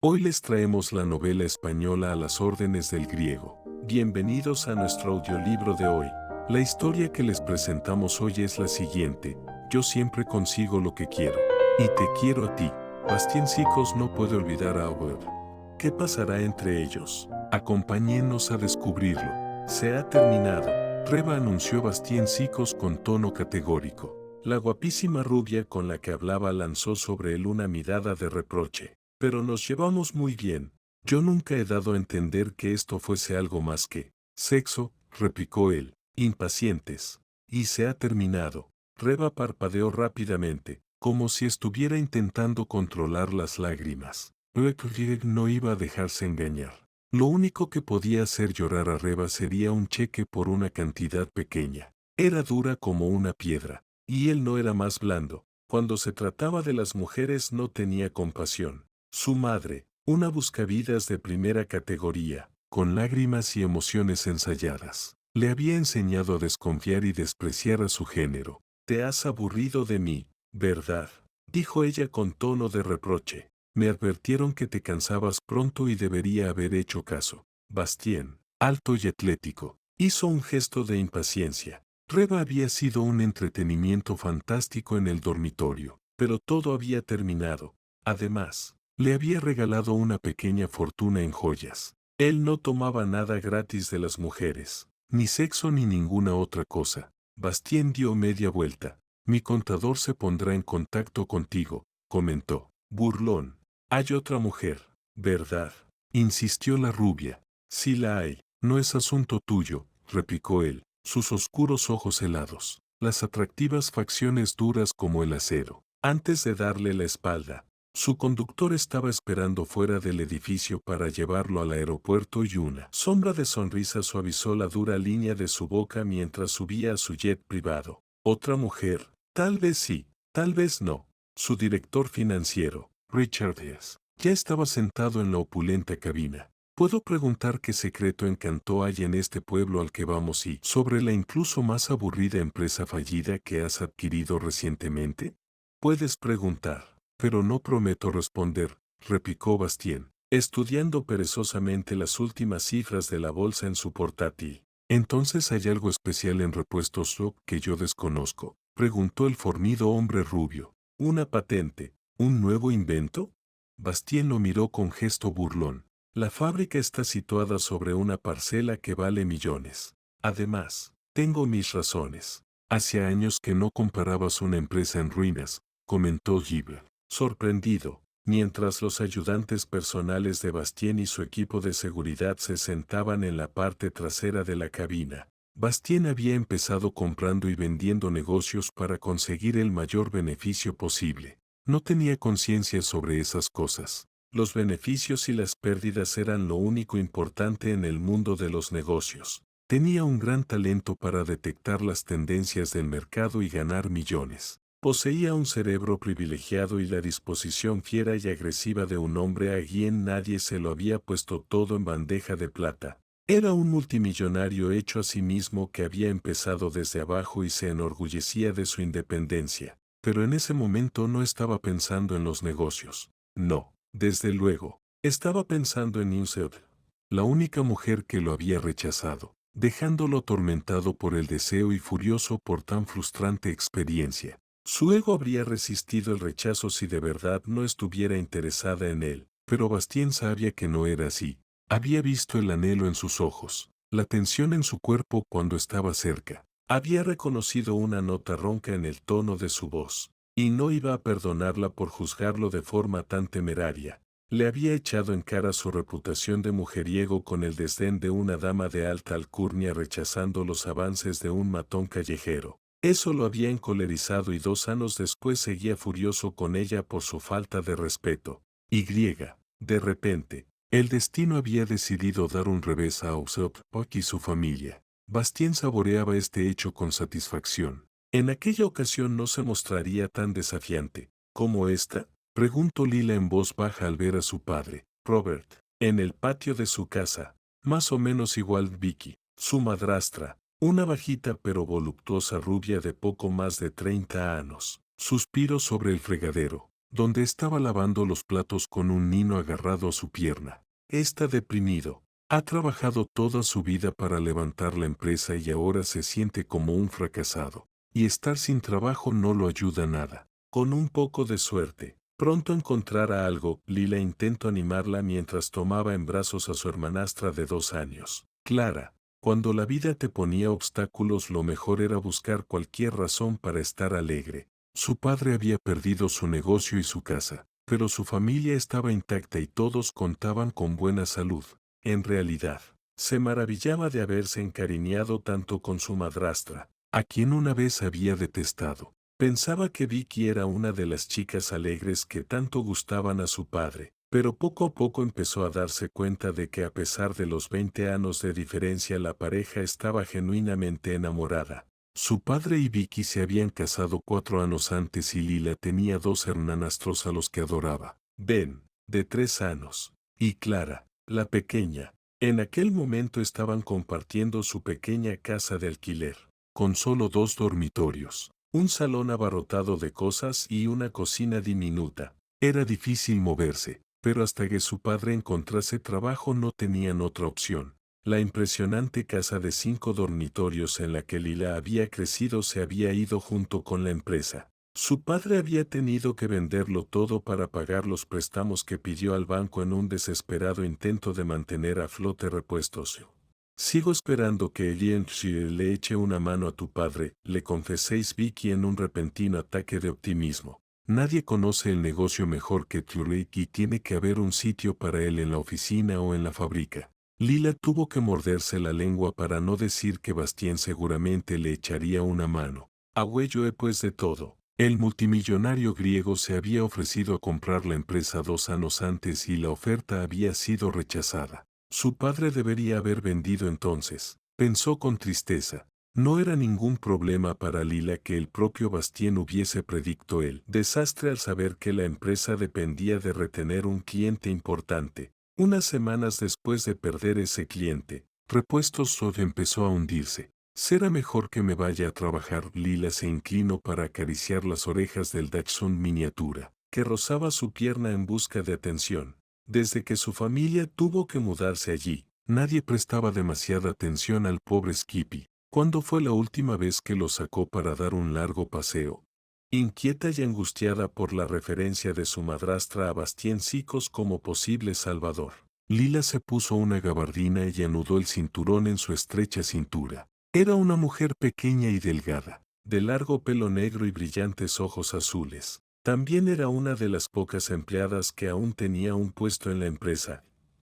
Hoy les traemos la novela española a las órdenes del griego. Bienvenidos a nuestro audiolibro de hoy. La historia que les presentamos hoy es la siguiente: Yo siempre consigo lo que quiero. Y te quiero a ti. Bastien Sicos no puede olvidar a Aubert. ¿Qué pasará entre ellos? Acompáñennos a descubrirlo. Se ha terminado. Reba, anunció Bastien Sicos con tono categórico. La guapísima rubia con la que hablaba lanzó sobre él una mirada de reproche. Pero nos llevamos muy bien. Yo nunca he dado a entender que esto fuese algo más que sexo, replicó él, impacientes. Y se ha terminado. Reba parpadeó rápidamente, como si estuviera intentando controlar las lágrimas. Rick no iba a dejarse engañar. Lo único que podía hacer llorar a Reba sería un cheque por una cantidad pequeña. Era dura como una piedra, y él no era más blando. Cuando se trataba de las mujeres no tenía compasión. Su madre, una buscavidas de primera categoría, con lágrimas y emociones ensayadas, le había enseñado a desconfiar y despreciar a su género. Te has aburrido de mí, ¿verdad?, dijo ella con tono de reproche. Me advirtieron que te cansabas pronto y debería haber hecho caso. Bastien, alto y atlético, hizo un gesto de impaciencia. Reba había sido un entretenimiento fantástico en el dormitorio, pero todo había terminado. Además, le había regalado una pequeña fortuna en joyas. Él no tomaba nada gratis de las mujeres, ni sexo ni ninguna otra cosa. Bastien dio media vuelta. Mi contador se pondrá en contacto contigo, comentó. Burlón. Hay otra mujer, ¿verdad?, insistió la rubia. Sí la hay, no es asunto tuyo, replicó él, sus oscuros ojos helados, las atractivas facciones duras como el acero. Antes de darle la espalda, su conductor estaba esperando fuera del edificio para llevarlo al aeropuerto y una sombra de sonrisa suavizó la dura línea de su boca mientras subía a su jet privado. Otra mujer, tal vez sí, tal vez no. Su director financiero, Richard S., ya estaba sentado en la opulenta cabina. ¿Puedo preguntar qué secreto encantó hay en este pueblo al que vamos y sobre la incluso más aburrida empresa fallida que has adquirido recientemente? Puedes preguntar, pero no prometo responder, replicó Bastien, estudiando perezosamente las últimas cifras de la bolsa en su portátil. ¿Entonces hay algo especial en Repuestos Shop que yo desconozco?, preguntó el fornido hombre rubio. ¿Una patente? ¿Un nuevo invento? Bastien lo miró con gesto burlón. La fábrica está situada sobre una parcela que vale millones. Además, tengo mis razones. Hace años que no comparabas una empresa en ruinas, comentó Gilbert, sorprendido, mientras los ayudantes personales de Bastien y su equipo de seguridad se sentaban en la parte trasera de la cabina. Bastien había empezado comprando y vendiendo negocios para conseguir el mayor beneficio posible. No tenía conciencia sobre esas cosas. Los beneficios y las pérdidas eran lo único importante en el mundo de los negocios. Tenía un gran talento para detectar las tendencias del mercado y ganar millones. Poseía un cerebro privilegiado y la disposición fiera y agresiva de un hombre a quien nadie se lo había puesto todo en bandeja de plata. Era un multimillonario hecho a sí mismo que había empezado desde abajo y se enorgullecía de su independencia. Pero en ese momento no estaba pensando en los negocios. No, desde luego. Estaba pensando en Newsed, la única mujer que lo había rechazado, dejándolo atormentado por el deseo y furioso por tan frustrante experiencia. Su ego habría resistido el rechazo si de verdad no estuviera interesada en él, pero Bastien sabía que no era así. Había visto el anhelo en sus ojos, la tensión en su cuerpo cuando estaba cerca. Había reconocido una nota ronca en el tono de su voz, y no iba a perdonarla por juzgarlo de forma tan temeraria. Le había echado en cara su reputación de mujeriego con el desdén de una dama de alta alcurnia rechazando los avances de un matón callejero. Eso lo había encolerizado y 2 años después seguía furioso con ella por su falta de respeto. De repente, el destino había decidido dar un revés a Usopp y su familia. Bastien saboreaba este hecho con satisfacción. En aquella ocasión no se mostraría tan desafiante como esta, preguntó Lila en voz baja al ver a su padre, Robert, en el patio de su casa, más o menos igual Vicky, su madrastra, una bajita pero voluptuosa rubia de poco más de 30 años, suspiró sobre el fregadero. donde estaba lavando los platos con un niño agarrado a su pierna. Está deprimido. Ha trabajado toda su vida para levantar la empresa y ahora se siente como un fracasado. Y estar sin trabajo no lo ayuda nada. Con un poco de suerte, pronto encontrará algo. Lila intentó animarla mientras tomaba en brazos a su hermanastra de 2 años. Clara, cuando la vida te ponía obstáculos, lo mejor era buscar cualquier razón para estar alegre. Su padre había perdido su negocio y su casa, pero su familia estaba intacta y todos contaban con buena salud. En realidad, se maravillaba de haberse encariñado tanto con su madrastra, a quien una vez había detestado. Pensaba que Vicky era una de las chicas alegres que tanto gustaban a su padre, pero poco a poco empezó a darse cuenta de que a pesar de los 20 años de diferencia la pareja estaba genuinamente enamorada. Su padre y Vicky se habían casado 4 años antes y Lila tenía 2 hermanastros a los que adoraba. Ben, de 3 años, y Clara, la pequeña. En aquel momento estaban compartiendo su pequeña casa de alquiler, con solo 2 dormitorios, un salón abarrotado de cosas y una cocina diminuta. Era difícil moverse, pero hasta que su padre encontrase trabajo no tenían otra opción. La impresionante casa de 5 dormitorios en la que Lila había crecido se había ido junto con la empresa. Su padre había tenido que venderlo todo para pagar los préstamos que pidió al banco en un desesperado intento de mantener a flote repuestos. Sigo esperando que Ellie le eche una mano a tu padre, le confeséis Vicky en un repentino ataque de optimismo. Nadie conoce el negocio mejor que Turek y tiene que haber un sitio para él en la oficina o en la fábrica. Lila tuvo que morderse la lengua para no decir que Bastien seguramente le echaría una mano. Agüello pues de todo. El multimillonario griego se había ofrecido a comprar la empresa 2 años antes y la oferta había sido rechazada. Su padre debería haber vendido entonces, pensó con tristeza. No era ningún problema para Lila que el propio Bastien hubiese predicto el desastre al saber que la empresa dependía de retener un cliente importante. Unas semanas después de perder ese cliente, Repuestos Sod empezó a hundirse. Será mejor que me vaya a trabajar. Lila se inclinó para acariciar las orejas del Dachshund miniatura, que rozaba su pierna en busca de atención. Desde que su familia tuvo que mudarse allí, nadie prestaba demasiada atención al pobre Skippy. ¿Cuándo fue la última vez que lo sacó para dar un largo paseo? Inquieta y angustiada por la referencia de su madrastra a Bastien Sicos como posible salvador, Lila se puso una gabardina y anudó el cinturón en su estrecha cintura. Era una mujer pequeña y delgada, de largo pelo negro y brillantes ojos azules. También era una de las pocas empleadas que aún tenía un puesto en la empresa.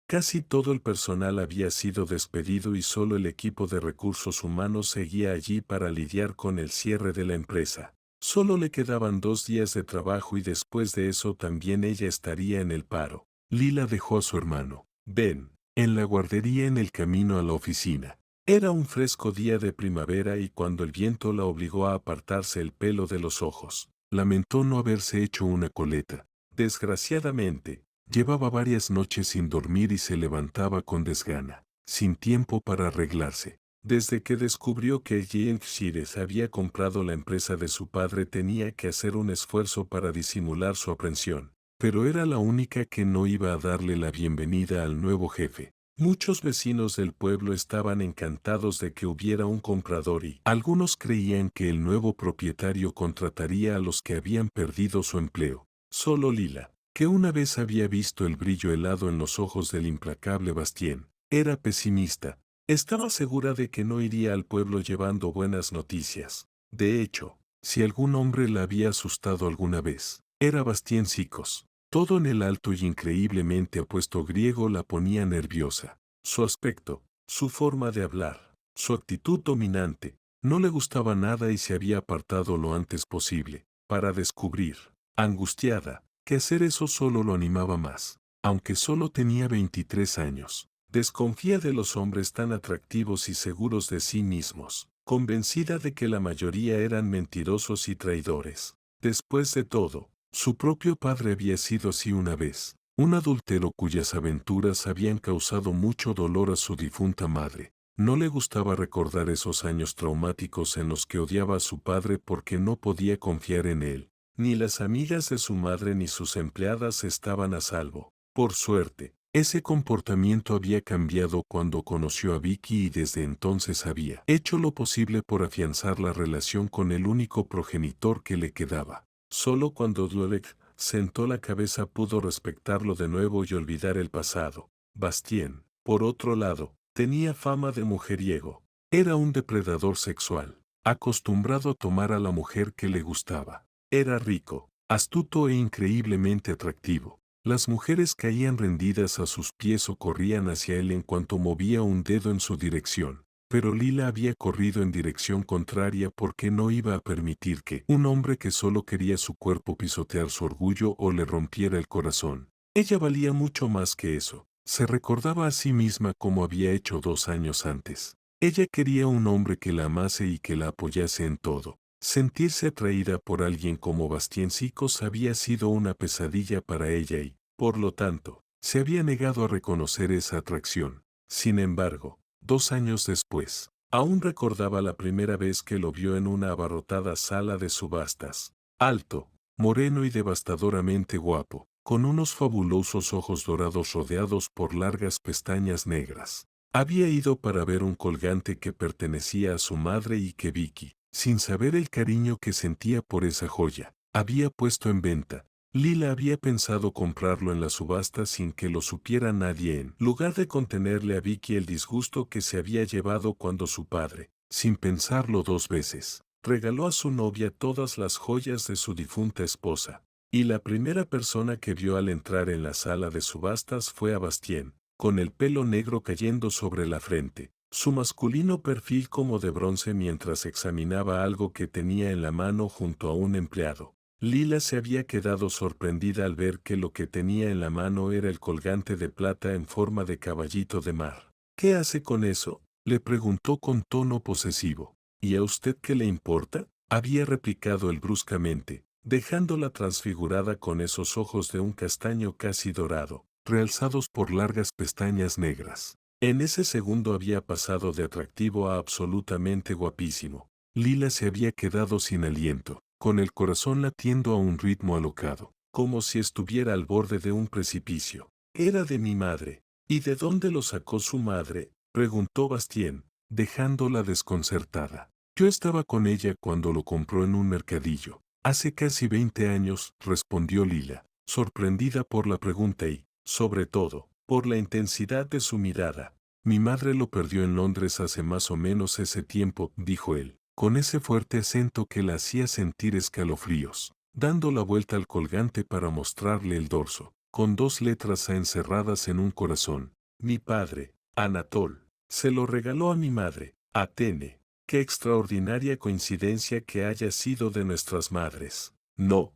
Casi todo el personal había sido despedido y solo el equipo de recursos humanos seguía allí para lidiar con el cierre de la empresa. Solo le quedaban 2 días de trabajo y después de eso también ella estaría en el paro. Lila dejó a su hermano, Ben, en la guardería en el camino a la oficina. Era un fresco día de primavera y cuando el viento la obligó a apartarse el pelo de los ojos, lamentó no haberse hecho una coleta. Desgraciadamente, llevaba varias noches sin dormir y se levantaba con desgana, sin tiempo para arreglarse. Desde que descubrió que Jane Shires había comprado la empresa de su padre tenía que hacer un esfuerzo para disimular su aprensión, pero era la única que no iba a darle la bienvenida al nuevo jefe. Muchos vecinos del pueblo estaban encantados de que hubiera un comprador y algunos creían que el nuevo propietario contrataría a los que habían perdido su empleo. Solo Lila, que una vez había visto el brillo helado en los ojos del implacable Bastien, era pesimista. Estaba segura de que no iría al pueblo llevando buenas noticias. De hecho, si algún hombre la había asustado alguna vez, era Bastien Sicos. Todo en el alto y increíblemente apuesto griego la ponía nerviosa. Su aspecto, su forma de hablar, su actitud dominante, no le gustaba nada y se había apartado lo antes posible, para descubrir, angustiada, que hacer eso solo lo animaba más. Aunque solo tenía 23 años, desconfía de los hombres tan atractivos y seguros de sí mismos, convencida de que la mayoría eran mentirosos y traidores. Después de todo, su propio padre había sido así una vez, un adúltero cuyas aventuras habían causado mucho dolor a su difunta madre. No le gustaba recordar esos años traumáticos en los que odiaba a su padre porque no podía confiar en él. Ni las amigas de su madre ni sus empleadas estaban a salvo. Por suerte, ese comportamiento había cambiado cuando conoció a Vicky y desde entonces había hecho lo posible por afianzar la relación con el único progenitor que le quedaba. Solo cuando Dweck sentó la cabeza pudo respectarlo de nuevo y olvidar el pasado. Bastien, por otro lado, tenía fama de mujeriego. Era un depredador sexual, acostumbrado a tomar a la mujer que le gustaba. Era rico, astuto e increíblemente atractivo. Las mujeres caían rendidas a sus pies o corrían hacia él en cuanto movía un dedo en su dirección. Pero Lila había corrido en dirección contraria porque no iba a permitir que un hombre que solo quería su cuerpo pisotear su orgullo o le rompiera el corazón. Ella valía mucho más que eso. Se recordaba a sí misma como había hecho 2 años antes. Ella quería un hombre que la amase y que la apoyase en todo. Sentirse atraída por alguien como Bastien Sicos había sido una pesadilla para ella y, por lo tanto, se había negado a reconocer esa atracción. Sin embargo, 2 años después, aún recordaba la primera vez que lo vio en una abarrotada sala de subastas. Alto, moreno y devastadoramente guapo, con unos fabulosos ojos dorados rodeados por largas pestañas negras. Había ido para ver un colgante que pertenecía a su madre y que Vicky, sin saber el cariño que sentía por esa joya, había puesto en venta. Lila había pensado comprarlo en la subasta sin que lo supiera nadie en lugar de contenerle a Vicky el disgusto que se había llevado cuando su padre, sin pensarlo 2 veces, regaló a su novia todas las joyas de su difunta esposa. Y la primera persona que vio al entrar en la sala de subastas fue a Bastien, con el pelo negro cayendo sobre la frente, su masculino perfil como de bronce mientras examinaba algo que tenía en la mano junto a un empleado. Lila se había quedado sorprendida al ver que lo que tenía en la mano era el colgante de plata en forma de caballito de mar. ¿Qué hace con eso?, le preguntó con tono posesivo. ¿Y a usted qué le importa?, había replicado él bruscamente, dejándola transfigurada con esos ojos de un castaño casi dorado, realzados por largas pestañas negras. En ese segundo había pasado de atractivo a absolutamente guapísimo. Lila se había quedado sin aliento, con el corazón latiendo a un ritmo alocado, como si estuviera al borde de un precipicio. Era de mi madre. ¿Y de dónde lo sacó su madre?, preguntó Bastien, dejándola desconcertada. Yo estaba con ella cuando lo compró en un mercadillo. Hace casi 20 años, respondió Lila, sorprendida por la pregunta y, sobre todo, por la intensidad de su mirada. Mi madre lo perdió en Londres hace más o menos ese tiempo, dijo él, con ese fuerte acento que la hacía sentir escalofríos, dando la vuelta al colgante para mostrarle el dorso, con 2 letras A encerradas en un corazón. Mi padre, Anatol, se lo regaló a mi madre, Atene. Qué extraordinaria coincidencia que haya sido de nuestras madres. No.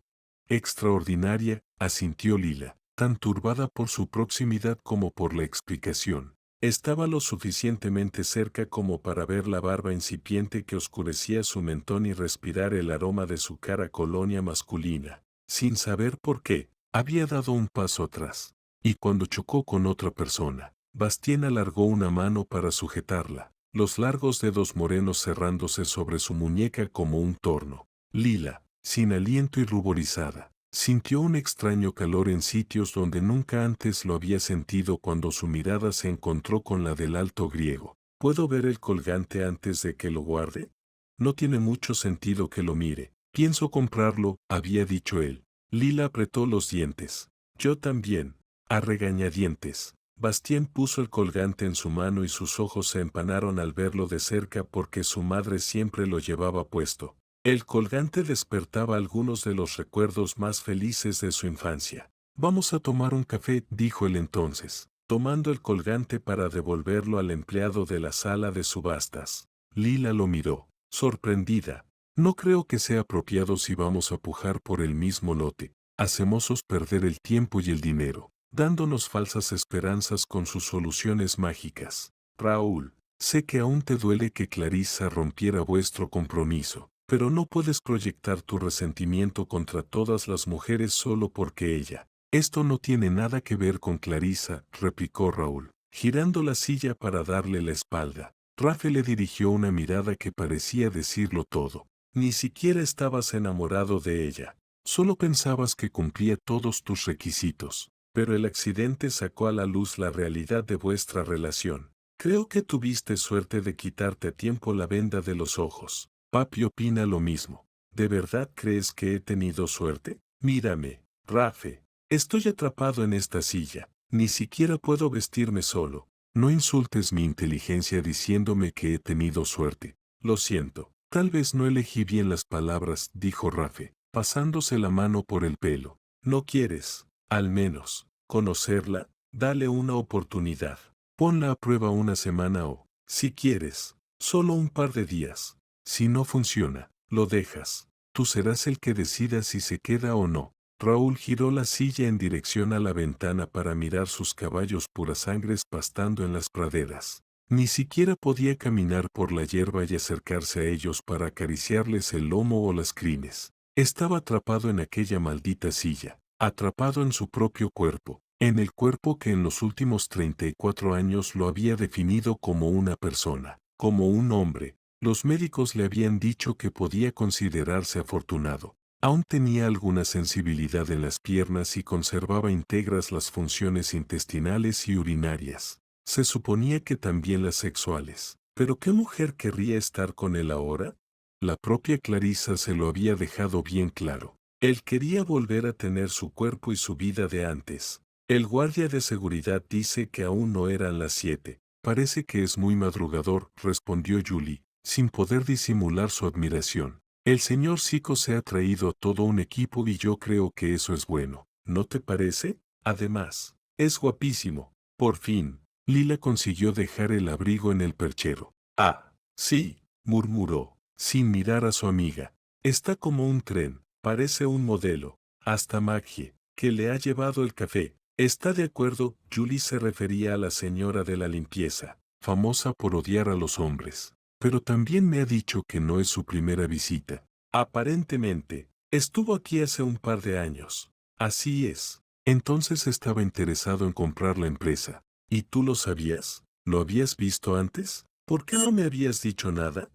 Extraordinaria, asintió Lila, tan turbada por su proximidad como por la explicación. Estaba lo suficientemente cerca como para ver la barba incipiente que oscurecía su mentón y respirar el aroma de su cara colonia masculina. Sin saber por qué, había dado un paso atrás. Y cuando chocó con otra persona, Bastien alargó una mano para sujetarla, los largos dedos morenos cerrándose sobre su muñeca como un torno. Lila, sin aliento y ruborizada, sintió un extraño calor en sitios donde nunca antes lo había sentido cuando su mirada se encontró con la del alto griego. ¿Puedo ver el colgante antes de que lo guarde? No tiene mucho sentido que lo mire. Pienso comprarlo, había dicho él. Lila apretó los dientes. Yo también. A regañadientes. Bastien puso el colgante en su mano y sus ojos se empanaron al verlo de cerca porque su madre siempre lo llevaba puesto. El colgante despertaba algunos de los recuerdos más felices de su infancia. Vamos a tomar un café, dijo él entonces, tomando el colgante para devolverlo al empleado de la sala de subastas. Lila lo miró, sorprendida. No creo que sea apropiado si vamos a pujar por el mismo lote. Hacemos perder el tiempo y el dinero, dándonos falsas esperanzas con sus soluciones mágicas. Raúl, sé que aún te duele que Clarissa rompiera vuestro compromiso, pero no puedes proyectar tu resentimiento contra todas las mujeres solo porque ella. Esto no tiene nada que ver con Clarissa, replicó Raúl, girando la silla para darle la espalda. Rafe le dirigió una mirada que parecía decirlo todo. Ni siquiera estabas enamorado de ella. Solo pensabas que cumplía todos tus requisitos. Pero el accidente sacó a la luz la realidad de vuestra relación. Creo que tuviste suerte de quitarte a tiempo la venda de los ojos. Papi opina lo mismo. ¿De verdad crees que he tenido suerte? Mírame, Rafe. Estoy atrapado en esta silla. Ni siquiera puedo vestirme solo. No insultes mi inteligencia diciéndome que he tenido suerte. Lo siento. Tal vez no elegí bien las palabras, dijo Rafe, pasándose la mano por el pelo. ¿No quieres, al menos, conocerla? Dale una oportunidad. Ponla a prueba una semana o, si quieres, solo un par de días. Si no funciona, lo dejas. Tú serás el que decida si se queda o no. Raúl giró la silla en dirección a la ventana para mirar sus caballos purasangres pastando en las praderas. Ni siquiera podía caminar por la hierba y acercarse a ellos para acariciarles el lomo o las crines. Estaba atrapado en aquella maldita silla, atrapado en su propio cuerpo, en el cuerpo que en los últimos 34 años lo había definido como una persona, como un hombre. Los médicos le habían dicho que podía considerarse afortunado. Aún tenía alguna sensibilidad en las piernas y conservaba íntegras las funciones intestinales y urinarias. Se suponía que también las sexuales. ¿Pero qué mujer querría estar con él ahora? La propia Clarisa se lo había dejado bien claro. Él quería volver a tener su cuerpo y su vida de antes. El guardia de seguridad dice que aún no eran las 7. Parece que es muy madrugador, respondió Julie, sin poder disimular su admiración. El señor Zico se ha traído todo un equipo y yo creo que eso es bueno. ¿No te parece? Además, es guapísimo. Por fin, Lila consiguió dejar el abrigo en el perchero. Ah, sí, murmuró, sin mirar a su amiga. Está como un tren, parece un modelo. Hasta Maggie, que le ha llevado el café. Está de acuerdo, Julie se refería a la señora de la limpieza, famosa por odiar a los hombres. Pero también me ha dicho que no es su primera visita. Aparentemente, estuvo aquí hace un par de años. Así es. Entonces estaba interesado en comprar la empresa. ¿Y tú lo sabías? ¿Lo habías visto antes? ¿Por qué no me habías dicho nada?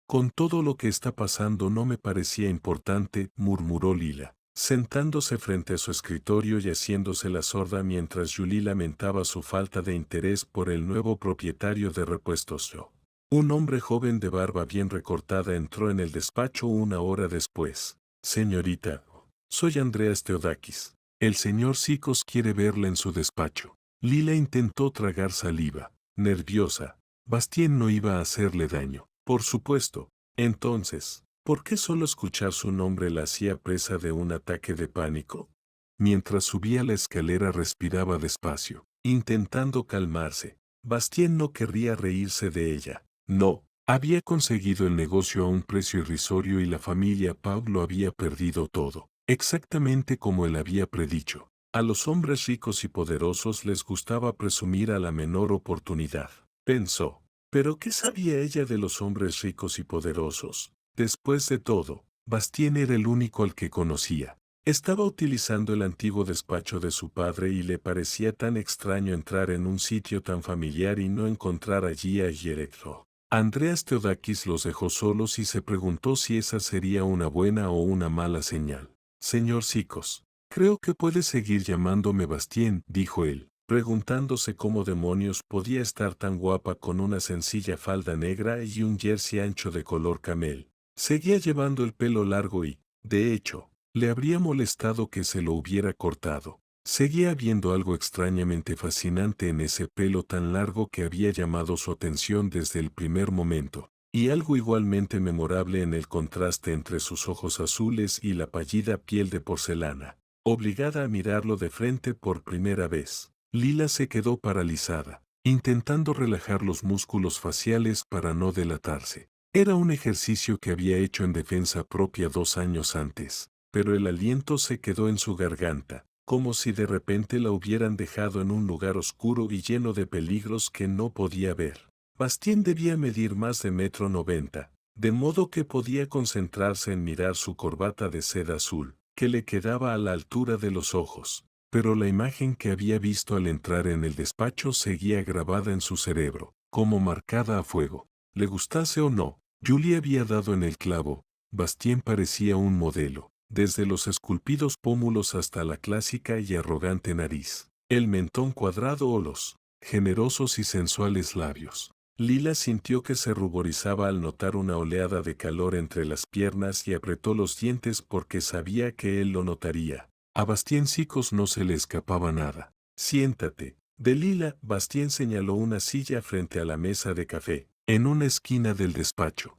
Con todo lo que está pasando no me parecía importante, murmuró Lila, sentándose frente a su escritorio y haciéndose la sorda mientras Julie lamentaba su falta de interés por el nuevo propietario de Repuestos Yo. Un hombre joven de barba bien recortada entró en el despacho una hora después. Señorita, soy Andreas Theodakis. El señor Sikos quiere verla en su despacho. Lila intentó tragar saliva, nerviosa. Bastien no iba a hacerle daño. Por supuesto. Entonces, ¿por qué solo escuchar su nombre la hacía presa de un ataque de pánico? Mientras subía la escalera respiraba despacio, intentando calmarse. Bastien no querría reírse de ella. No, había conseguido el negocio a un precio irrisorio y la familia Pau lo había perdido todo, exactamente como él había predicho. A los hombres ricos y poderosos les gustaba presumir a la menor oportunidad, pensó. ¿Pero qué sabía ella de los hombres ricos y poderosos? Después de todo, Bastien era el único al que conocía. Estaba utilizando el antiguo despacho de su padre y le parecía tan extraño entrar en un sitio tan familiar y no encontrar allí a Yerecto. Andreas Theodakis los dejó solos y se preguntó si esa sería una buena o una mala señal. Señor Sikos, creo que puede seguir llamándome Bastien, dijo él, preguntándose cómo demonios podía estar tan guapa con una sencilla falda negra y un jersey ancho de color camel. Seguía llevando el pelo largo y, de hecho, le habría molestado que se lo hubiera cortado. Seguía viendo algo extrañamente fascinante en ese pelo tan largo que había llamado su atención desde el primer momento, y algo igualmente memorable en el contraste entre sus ojos azules y la pallida piel de porcelana. Obligada a mirarlo de frente por primera vez, Lila se quedó paralizada, intentando relajar los músculos faciales para no delatarse. Era un ejercicio que había hecho en defensa propia 2 años antes, pero el aliento se quedó en su garganta, como si de repente la hubieran dejado en un lugar oscuro y lleno de peligros que no podía ver. Bastien debía medir más de 1,90 m, de modo que podía concentrarse en mirar su corbata de seda azul, que le quedaba a la altura de los ojos. Pero la imagen que había visto al entrar en el despacho seguía grabada en su cerebro, como marcada a fuego. Le gustase o no, Julie había dado en el clavo. Bastien parecía un modelo. desde los esculpidos pómulos hasta la clásica y arrogante nariz, el mentón cuadrado o los generosos y sensuales labios. Lila sintió que se ruborizaba al notar una oleada de calor entre las piernas y apretó los dientes porque sabía que él lo notaría. A Bastien Sicos no se le escapaba nada. Siéntate. De Lila, Bastien señaló una silla frente a la mesa de café, en una esquina del despacho.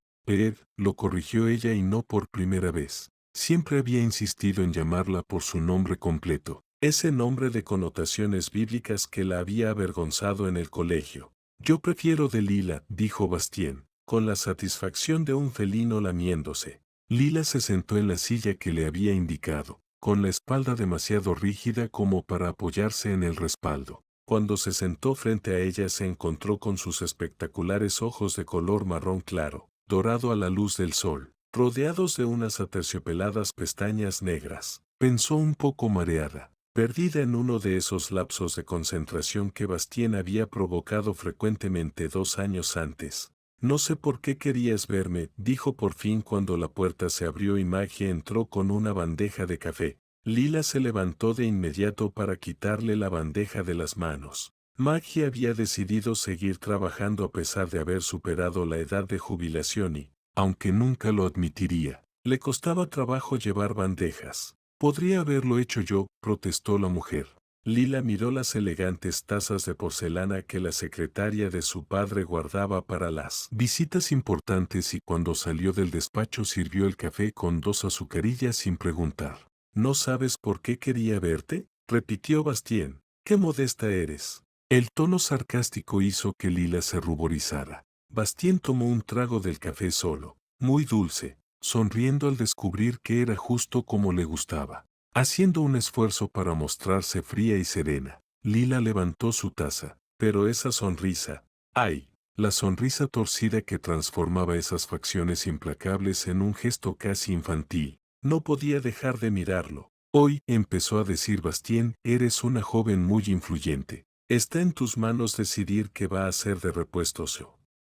Lo corrigió ella y no por primera vez. Siempre había insistido en llamarla por su nombre completo, ese nombre de connotaciones bíblicas que la había avergonzado en el colegio. Yo prefiero de Lila, dijo Bastien, con la satisfacción de un felino lamiéndose. Lila se sentó en la silla que le había indicado, con la espalda demasiado rígida como para apoyarse en el respaldo. Cuando se sentó frente a ella se encontró con sus espectaculares ojos de color marrón claro, dorado a la luz del sol, rodeados de unas aterciopeladas pestañas negras. Pensó un poco mareada, perdida en uno de esos lapsos de concentración que Bastien había provocado frecuentemente 2 años antes. No sé por qué querías verme, dijo por fin cuando la puerta se abrió y Maggie entró con una bandeja de café. Lila se levantó de inmediato para quitarle la bandeja de las manos. Maggie había decidido seguir trabajando a pesar de haber superado la edad de jubilación y, aunque nunca lo admitiría, le costaba trabajo llevar bandejas. Podría haberlo hecho yo, protestó la mujer. Lila miró las elegantes tazas de porcelana que la secretaria de su padre guardaba para las visitas importantes y cuando salió del despacho sirvió el café con 2 azucarillas sin preguntar. ¿No sabes por qué quería verte?, repitió Bastien. ¡Qué modesta eres! El tono sarcástico hizo que Lila se ruborizara. Bastien tomó un trago del café solo, muy dulce, sonriendo al descubrir que era justo como le gustaba. Haciendo un esfuerzo para mostrarse fría y serena, Lila levantó su taza, pero esa sonrisa, ¡ay! La sonrisa torcida que transformaba esas facciones implacables en un gesto casi infantil. No podía dejar de mirarlo. Hoy, empezó a decir Bastien, eres una joven muy influyente. Está en tus manos decidir qué va a hacer de repuesto.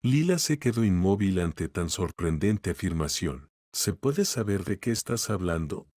Lila se quedó inmóvil ante tan sorprendente afirmación. ¿Se puede saber de qué estás hablando?,